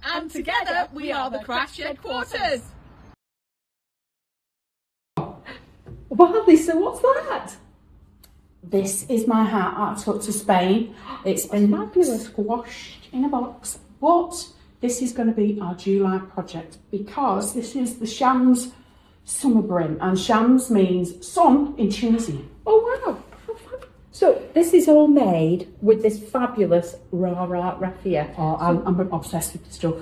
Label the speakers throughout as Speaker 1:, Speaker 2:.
Speaker 1: And together we are the Craft Shedquarters.
Speaker 2: Wow, Lisa, what's that?
Speaker 3: This is my hat I took to Spain. It's been squashed in a box, but this is going to be our July project because this is the Shams Summerbrim, and Shams means sun in Tunisian.
Speaker 2: Oh wow! So this is all made with this fabulous Ra-Ra Raffia.
Speaker 3: Oh, I'm obsessed with the stuff.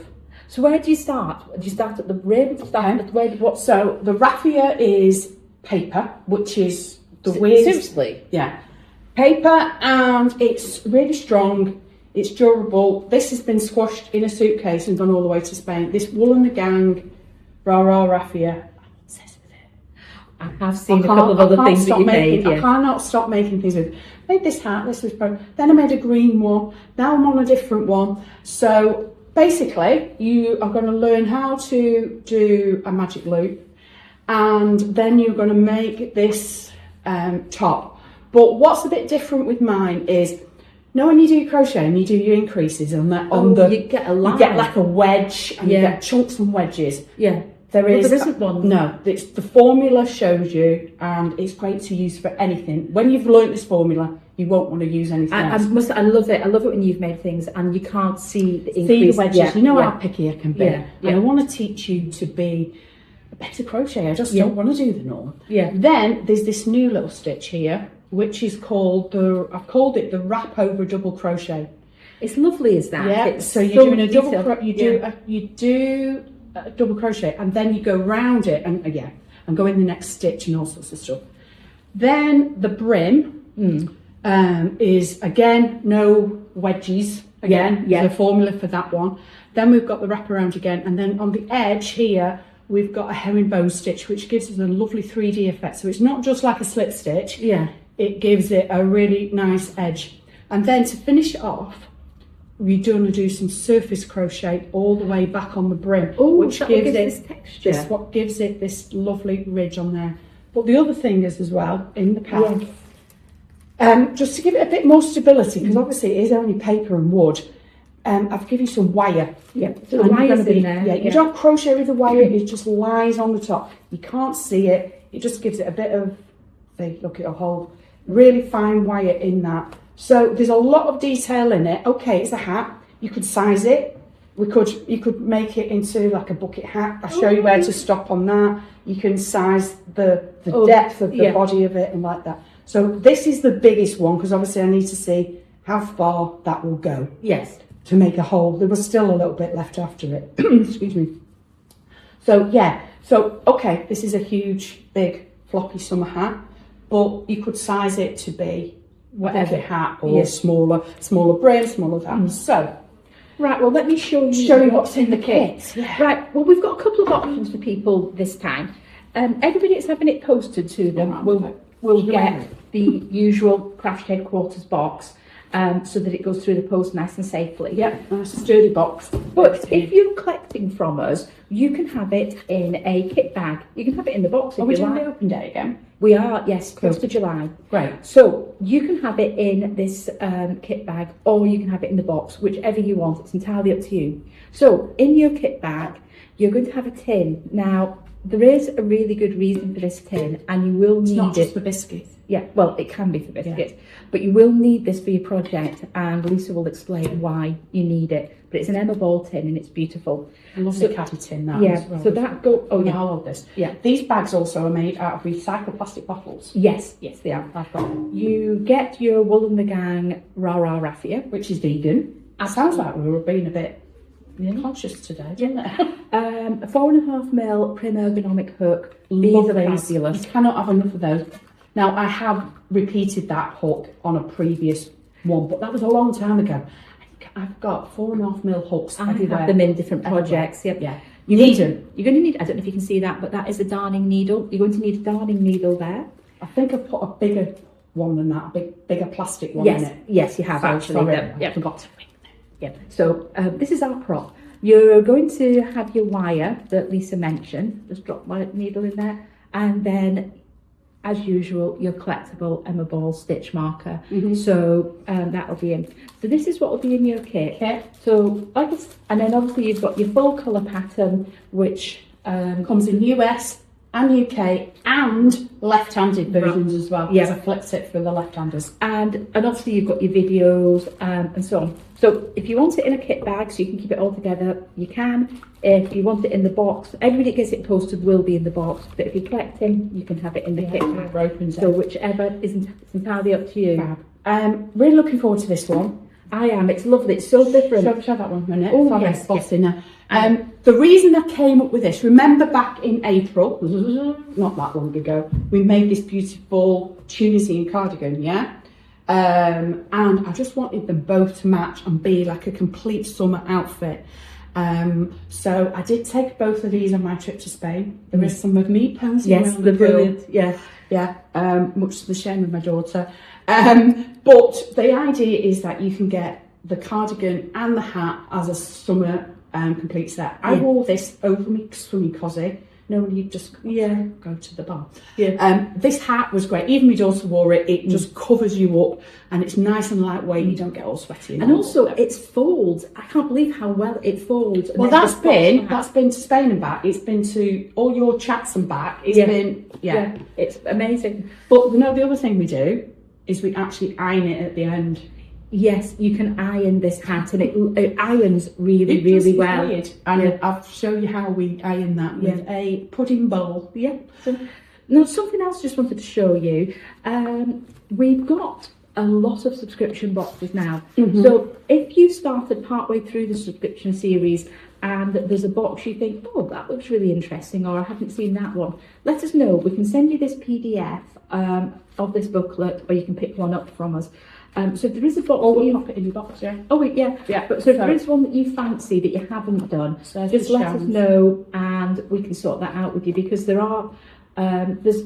Speaker 2: So where do you start? Do you start at the rim? Do you start at what?
Speaker 3: So the raffia is paper, which is the weird.
Speaker 2: Seriously?
Speaker 3: Yeah, paper, and it's really strong. It's durable. This has been squashed in a suitcase and gone all the way to Spain. This Wool and the Gang Ra-Ra Raffia.
Speaker 2: I have seen a couple of other things that you made.
Speaker 3: I cannot stop making things with. Made this hat. This was then I made a green one. Now I'm on a different one. So basically, you are going to learn how to do a magic loop, and then you're going to make this top. But what's a bit different with mine is, when you do crochet and you do your increases on that,
Speaker 2: you get a line.
Speaker 3: You get like a wedge, and you get chunks and wedges.
Speaker 2: Yeah.
Speaker 3: There
Speaker 2: isn't one.
Speaker 3: No, it's the formula shows you, and it's great to use for anything. When you've learnt this formula, you won't want to use anything else.
Speaker 2: I love it. I love it when you've made things and you can't see the increase.
Speaker 3: See the wedges. You know how picky I can be.
Speaker 2: Yeah.
Speaker 3: And I want to teach you to be a better crocheter. I just don't want to do the norm.
Speaker 2: Yeah.
Speaker 3: Then there's this new little stitch here, which is called I've called it the wrap over double crochet.
Speaker 2: It's lovely as that.
Speaker 3: Yeah. So you're doing a double you do a double crochet, and then you go round it and go in the next stitch and all sorts of stuff. Then the brim is again no wedges again. The formula for that one. Then we've got the wraparound again, and then on the edge here we've got a herringbone stitch, which gives us a lovely 3D effect. So it's not just like a slip stitch.
Speaker 2: Yeah.
Speaker 3: It gives it a really nice edge. And then to finish it off, we're going to do some surface crochet all the way back on the brim, which gives it
Speaker 2: this texture.
Speaker 3: This what gives it this lovely ridge on there. But the other thing is as well in the pack, just to give it a bit more stability, because obviously it is only paper and wood. I've given you some wire.
Speaker 2: Yeah, so the wire's in there.
Speaker 3: Yeah, you don't crochet with the wire; it just lies on the top. You can't see it. It just gives it a bit of, look at a hole. Really fine wire in that. So there's a lot of detail in it. Okay, it's a hat. You could size it. You could make it into like a bucket hat. I'll show you where to stop on that. You can size the depth of the body of it and like that. So this is the biggest one, because obviously I need to see how far that will go.
Speaker 2: Yes.
Speaker 3: To make a hole. There was still a little bit left after it. Excuse me. So okay, this is a huge, big, floppy summer hat, but you could size it to be whatever hat, or smaller brim, smaller that. So,
Speaker 2: right, well, let me show you
Speaker 3: what's in the kit.
Speaker 2: Yeah. Right, well, we've got a couple of options for people this time. Everybody that's having it posted to them will get the usual Craft Shedquarters box, so that it goes through the post nice and safely.
Speaker 3: Yeah, nice sturdy box.
Speaker 2: But if you're collecting from us, you can have it in a kit bag. You can have it in the box if you like.
Speaker 3: Are we doing the open day again?
Speaker 2: We are, yes, 1st of July.
Speaker 3: Great.
Speaker 2: So you can have it in this kit bag, or you can have it in the box, whichever you want. It's entirely up to you. So in your kit bag, you're going to have a tin. Now, there is a really good reason for this tin, and you will need it.
Speaker 3: It's not just for biscuits.
Speaker 2: Yeah, well, it can be for biscuits, but you will need this for your project, and Lisa will explain why you need it. But it's an Emma Ball tin, and it's beautiful.
Speaker 3: I love the caddy tin now.
Speaker 2: Yeah,
Speaker 3: as well.
Speaker 2: so that go. Oh yeah,
Speaker 3: I love this.
Speaker 2: Yeah,
Speaker 3: these bags also are made out of recycled plastic bottles.
Speaker 2: Yes, they are.
Speaker 3: I've got.
Speaker 2: You get your Wool and the Gang Ra-Ra Raffia,
Speaker 3: which is vegan. It sounds like we were being a bit conscious today, didn't it?
Speaker 2: A 4.5mm Prym Ergonomics hook. These are fabulous.
Speaker 3: You cannot have enough of those. Now, I have repeated that hook on a previous one, but that was a long time ago. I've got 4.5mm hooks everywhere.
Speaker 2: I have them in different projects. Yep.
Speaker 3: Yeah. You need them.
Speaker 2: You're going to need, I don't know if you can see that, but that is a darning needle. You're going to need a darning needle there.
Speaker 3: I think I've put a bigger one than that, a bigger plastic one in it.
Speaker 2: Yes, you have actually.
Speaker 3: I forgot to make them.
Speaker 2: Yeah. So this is our prop. You're going to have your wire that Lisa mentioned. Just drop my needle in there, and then as usual, your collectible Emma Ball stitch marker. So that'll be in. So this is what will be in your kit. So and then obviously you've got your full colour pattern, which
Speaker 3: comes in US and UK and left-handed versions as well.
Speaker 2: Yeah,
Speaker 3: I flipped it for the left-handers.
Speaker 2: And obviously you've got your videos and so on. So if you want it in a kit bag so you can keep it all together, you can. If you want it in the box, everybody that gets it posted will be in the box. But if you're collecting, you can have it in the kit bag. So whichever is entirely up to you.
Speaker 3: Fab. Really looking forward to this one.
Speaker 2: I am. It's lovely. It's so different.
Speaker 3: Show that one a minute.
Speaker 2: Oh, yes.
Speaker 3: The reason I came up with this, remember back in April, not that long ago, we made this beautiful Tunisian cardigan, yeah? And I just wanted them both to match and be like a complete summer outfit. So I did take both of these on my trip to Spain. There is some of me posing around the
Speaker 2: brilliant.
Speaker 3: pool. Yeah, much to the shame of my daughter. But the idea is that you can get the cardigan and the hat as a summer complete set. I wore this over my swimming cosy. No, when you just go to the bar. This hat was great. Even my daughter wore it. It just covers you up, and it's nice and lightweight. You don't get all sweaty.
Speaker 2: And also, it folds. I can't believe how well it folds.
Speaker 3: Well, that's been to Spain and back. It's been to all your chats and back. It's been
Speaker 2: it's amazing.
Speaker 3: But you know, the other thing we do is we actually iron it at the end.
Speaker 2: Yes, you can iron this hat, and it irons really well.
Speaker 3: Weird. And I'll show you how we iron that with a pudding bowl.
Speaker 2: So, now, something else I just wanted to show you. We've got a lot of subscription boxes now. So if you started partway through the subscription series and there's a box you think, oh, that looks really interesting, or I haven't seen that one, let us know. We can send you this PDF of this booklet, or you can pick one up from us. So if there is a box,
Speaker 3: we'll pop it in your box,
Speaker 2: But so if there is one that you fancy that you haven't done, just let us know, and we can sort that out with you, because there are there's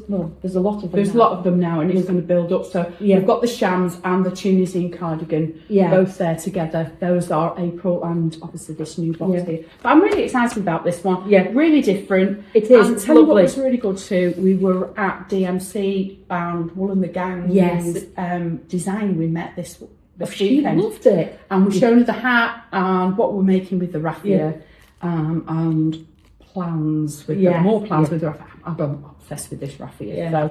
Speaker 2: a lot of them.
Speaker 3: There's a lot of them now, and it's going to build up. So we've got the Shams and the Tunisian cardigan, both there together. Those are April and obviously this new box here. But I'm really excited about this one. Really different.
Speaker 2: It is.
Speaker 3: And tell you what was really good too. We were at DMC and Wool and the Gang. Design. We met this weekend.
Speaker 2: She loved it,
Speaker 3: and we've shown her the hat and what we're making with the raffia, and plans with more plans with the raffia. I'm obsessed with this raffia. So,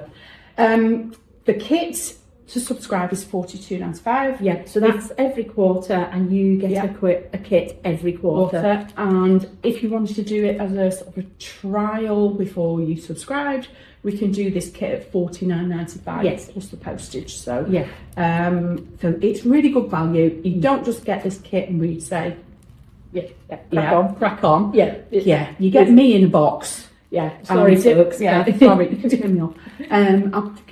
Speaker 3: the kit to subscribe is $42.95.
Speaker 2: So that's every quarter, and you get a kit every quarter.
Speaker 3: And if you wanted to do it as a sort of a trial before you subscribed, we can do this kit at $49.95 plus the postage. So so it's really good value. You don't just get this kit and we say crack on. You get me in a box.
Speaker 2: Sorry, folks.
Speaker 3: Sorry, you can turn me off.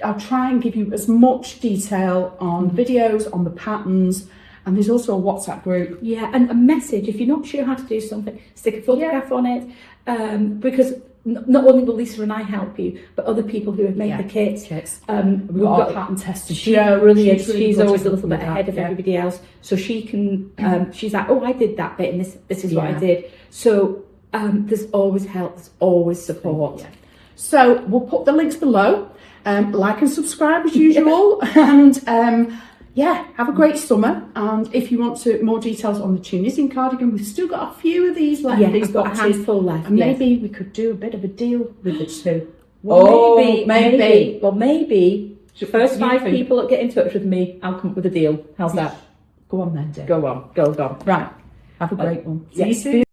Speaker 3: I'll try and give you as much detail on videos, on the patterns, and there's also a WhatsApp group.
Speaker 2: And a message. If you're not sure how to do something, stick a photograph on it, because not only will Lisa and I help you, but other people who have made the kits.
Speaker 3: We've got a pattern tester.
Speaker 2: She's always a little bit ahead of everybody else, so she can. She's like, oh, I did that bit, and this is what I did. So there's always help. There's always support.
Speaker 3: So we'll put the links below. Like and subscribe as usual, and have a great summer. And if you want more details on the Tunisian cardigan, we've still got a few of these left.
Speaker 2: These got a handful left.
Speaker 3: And maybe we could do a bit of a deal with the two.
Speaker 2: Maybe. Well, maybe the first 5 people that get in touch with me, I'll come up with a deal. How's that?
Speaker 3: Go on then, dear.
Speaker 2: Go on.
Speaker 3: Right. Have a great one.
Speaker 2: See you soon.